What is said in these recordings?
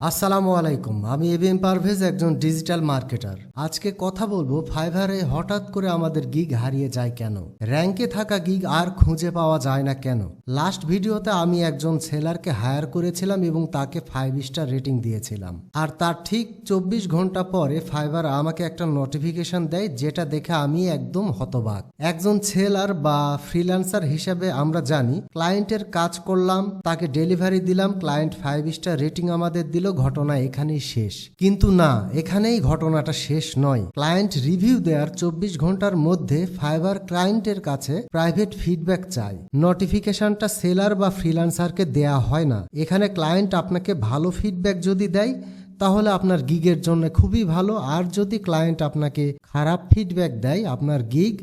আসসালামু আলাইকুম, আমি এবিএম পারভেজ, একজন ডিজিটাল মার্কেটার। আজকে কথা বলবো ফাইভারে হঠাৎ করে আমাদের গিগ হারিয়ে যায় কেন, র্যাঙ্কে থাকা গিগ আর খুঁজে পাওয়া যায় না কেন। লাস্ট ভিডিওতে আমি একজন সেলারকে হায়ার করেছিলাম এবং তাকে 5 স্টার রেটিং দিয়েছিলাম, আর তার ঠিক 24 ঘন্টা পরে ফাইবার আমাকে একটা নোটিফিকেশন দেয়, যেটা দেখে আমি একদম হতবাক। একজন সেলার বা ফ্রিল্যান্সার হিসেবে আমরা জানি ক্লায়েন্টের কাজ করলাম, তাকে ডেলিভারি দিলাম, ক্লায়েন্ট 5 স্টার রেটিং আমাদের দিল, ঘটনা এখানেই শেষ। কিন্তু না, এখানেই ঘটনাটা শেষ নয়। ক্লায়েন্ট রিভিউ দেওয়ার 24 ঘন্টার মধ্যে ফাইবার ক্লায়েন্টের কাছে প্রাইভেট ফিডব্যাক চায়। নোটিফিকেশনটা সেলার বা ফ্রিল্যান্সারকে দেয়া হয় না। এখানে ক্লায়েন্ট আপনাকে ভালো ফিডব্যাক যদি দেয় তাহলে আপনার গিগের জন্য খুবই ভালো, আর যদি ক্লায়েন্ট আপনাকে খারাপ ফিডব্যাক দেয় আপনার গিগ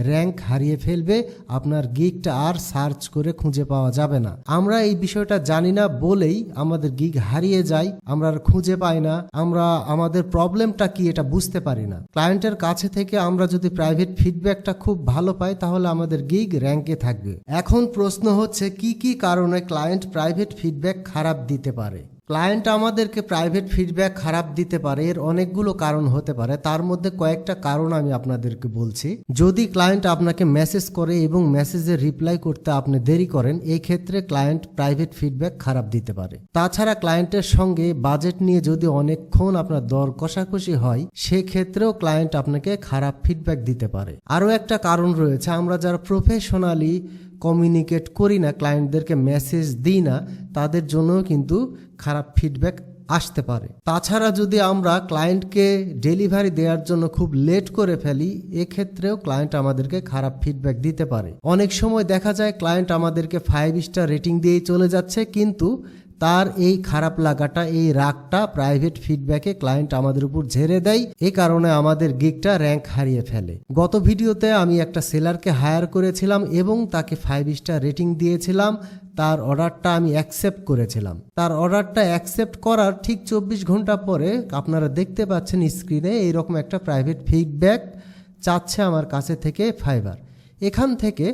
র্যাঙ্ক হারিয়ে ফেলবে, আপনার গিগটা আর সার্চ করে খুঁজে পাওয়া যাবে না। আমরা এই বিষয়টা জানি না বলেই আমাদের গিগ হারিয়ে যায়, আমরা আর খুঁজে পাই না, আমরা আমাদের প্রবলেমটা কি এটা বুঝতে পারি না। ক্লায়েন্টের কাছে থেকে আমরা যদি প্রাইভেট ফিডব্যাকটা খুব ভালো পাই তাহলে আমাদের গিগ র্যাঙ্কে থাকবে। এখন প্রশ্ন হচ্ছে কি কি কারণে ক্লায়েন্ট প্রাইভেট ফিডব্যাক খারাপ দিতে পারে। ক্লায়েন্ট আমাদেরকে প্রাইভেট ফিডব্যাক খারাপ দিতে পারে, এর অনেকগুলো কারণ হতে পারে। তার মধ্যে কয়েকটা কারণ আমি আপনাদেরকে বলছি। যদি ক্লায়েন্ট আপনাকে মেসেজ করে এবং মেসেজে রিপ্লাই করতে আপনি দেরি করেন, এই ক্ষেত্রে ক্লায়েন্ট প্রাইভেট ফিডব্যাক খারাপ দিতে পারে। তাছাড়া ক্লায়েন্টের সঙ্গে বাজেট নিয়ে যদি অনেকক্ষণ আপনার দর কষাকষি হয়, সেক্ষেত্রেও ক্লায়েন্ট আপনাকে খারাপ ফিডব্যাক দিতে পারে। আরও একটা কারণ রয়েছে, আমরা যারা প্রফেশনালি কমিউনিকেট করি না, ক্লায়েন্টদেরকে মেসেজ দিই না, তাদের জন্যও কিন্তু খারাপ ফিডব্যাক আসতে পারে। তাছাড়া যদি আমরা ক্লায়েন্টকে ডেলিভারি দেওয়ার জন্য খুব লেট করে ফেলি, এক্ষেত্রেও ক্লায়েন্ট আমাদেরকে খারাপ ফিডব্যাক দিতে পারে। অনেক সময় দেখা যায় ক্লায়েন্ট আমাদেরকে 5 স্টার রেটিং দিয়েই চলে যাচ্ছে, কিন্তু তার এই খারাপ লাগাটা, এই রাগটা প্রাইভেট ফিডব্যাকে ক্লায়েন্ট আমাদের উপর ঝেড়ে দেয়, এই কারণে আমাদের গিগটা র্যাঙ্ক হারিয়ে ফেলে। গত ভিডিওতে আমি একটা সেলারকে হায়ার করেছিলাম এবং তাকে 5 স্টার রেটিং দিয়েছিলাম। তার অর্ডারটা আমি অ্যাকসেপ্ট করেছিলাম। তার অর্ডারটা অ্যাকসেপ্ট করার ঠিক 24 ঘন্টা পরে আপনারা দেখতে পাচ্ছেন স্ক্রিনে এইরকম একটা প্রাইভেট ফিডব্যাক চাচ্ছে আমার কাছে থেকে ফাইবার। এখান থেকে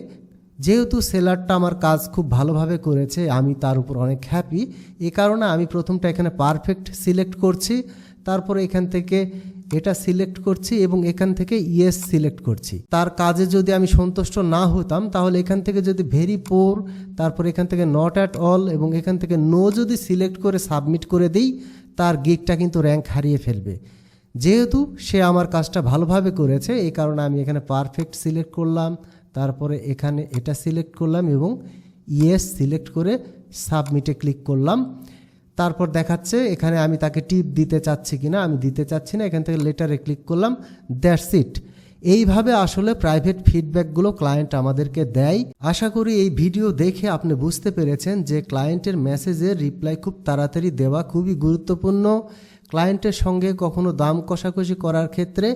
যেহেতু সেলারটা আমার কাজ খুব ভালোভাবে করেছে, আমি তার উপর অনেক হ্যাপি। এ কারণে আমি প্রথমটা এখানে পারফেক্ট সিলেক্ট করছি, তারপরে এখান থেকে এটা সিলেক্ট করছি এবং এখান থেকে ইয়েস সিলেক্ট করছি। তার কাজে যদি আমি সন্তুষ্ট না হতাম তাহলে এখান থেকে যদি ভেরি পোর, তারপর এখান থেকে নট অ্যাট অল এবং এখান থেকে নো যদি সিলেক্ট করে সাবমিট করে দিই, তার গিগটা কিন্তু র্যাঙ্ক হারিয়ে ফেলবে। যেহেতু সে আমার কাজটা ভালোভাবে করেছে, এই কারণে আমি এখানে পারফেক্ট সিলেক্ট করলাম, তারপরে এখানে এটা সিলেক্ট করলাম এবং ইয়েস সিলেক্ট করে সাবমিটে ক্লিক করলাম। তারপর দেখাচ্ছে এখানে আমি তাকে টিপ দিতে চাচ্ছি কিনা, আমি দিতে চাচ্ছি না, এখান থেকে লেটারে ক্লিক করলাম, দ্যাটস ইট। এইভাবে আসলে প্রাইভেট ফিডব্যাকগুলো ক্লায়েন্ট আমাদেরকে দেয়। আশা করি এই ভিডিও দেখে আপনি বুঝতে পেরেছেন যে ক্লায়েন্টের মেসেজের রিপ্লাই খুব তাড়াতাড়ি দেওয়া খুবই গুরুত্বপূর্ণ। ক্লায়েন্টের সঙ্গে কখনো দাম কষাকষি করার ক্ষেত্রে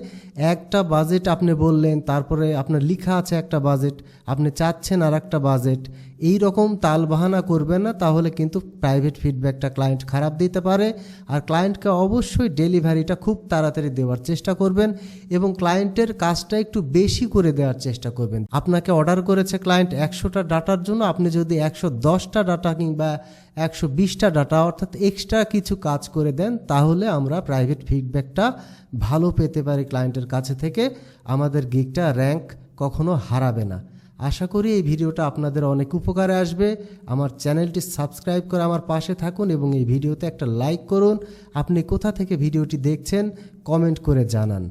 একটা বাজেট আপনি বললেন, তারপরে আপনার লেখা আছে একটা বাজেট, আপনি চাচ্ছেন আর একটা বাজেট, এই রকম তালবাহানা করবেন না, তাহলে কিন্তু প্রাইভেট ফিডব্যাকটা ক্লায়েন্ট খারাপ দিতে পারে। আর ক্লায়েন্টকে অবশ্যই ডেলিভারিটা খুব তাড়াতাড়ি দেওয়ার চেষ্টা করবেন এবং ক্লায়েন্টের কাজটা একটু বেশি করে দেওয়ার চেষ্টা করবেন। আপনাকে অর্ডার করেছে ক্লায়েন্ট 100টা ডাটার জন্য, আপনি যদি 110টা ডাটা কিংবা 120টা ডাটা অর্থাৎ এক্সট্রা কিছু কাজ করে দেন, তাহলে আমরা প্রাইভেট ফিডব্যাকটা ভালো পেতে পারি ক্লায়েন্টের কাছে থেকে। আমাদের গিগটা র্যাঙ্ক কখনো হারাবে না। আশা করি এই ভিডিওটা আপনাদের অনেক উপকারে আসবে। আমার চ্যানেলটি সাবস্ক্রাইব করে আমার পাশে থাকুন এবং এই ভিডিওতে একটা লাইক করুন। আপনি কোথা থেকে ভিডিওটি দেখছেন কমেন্ট করে জানান।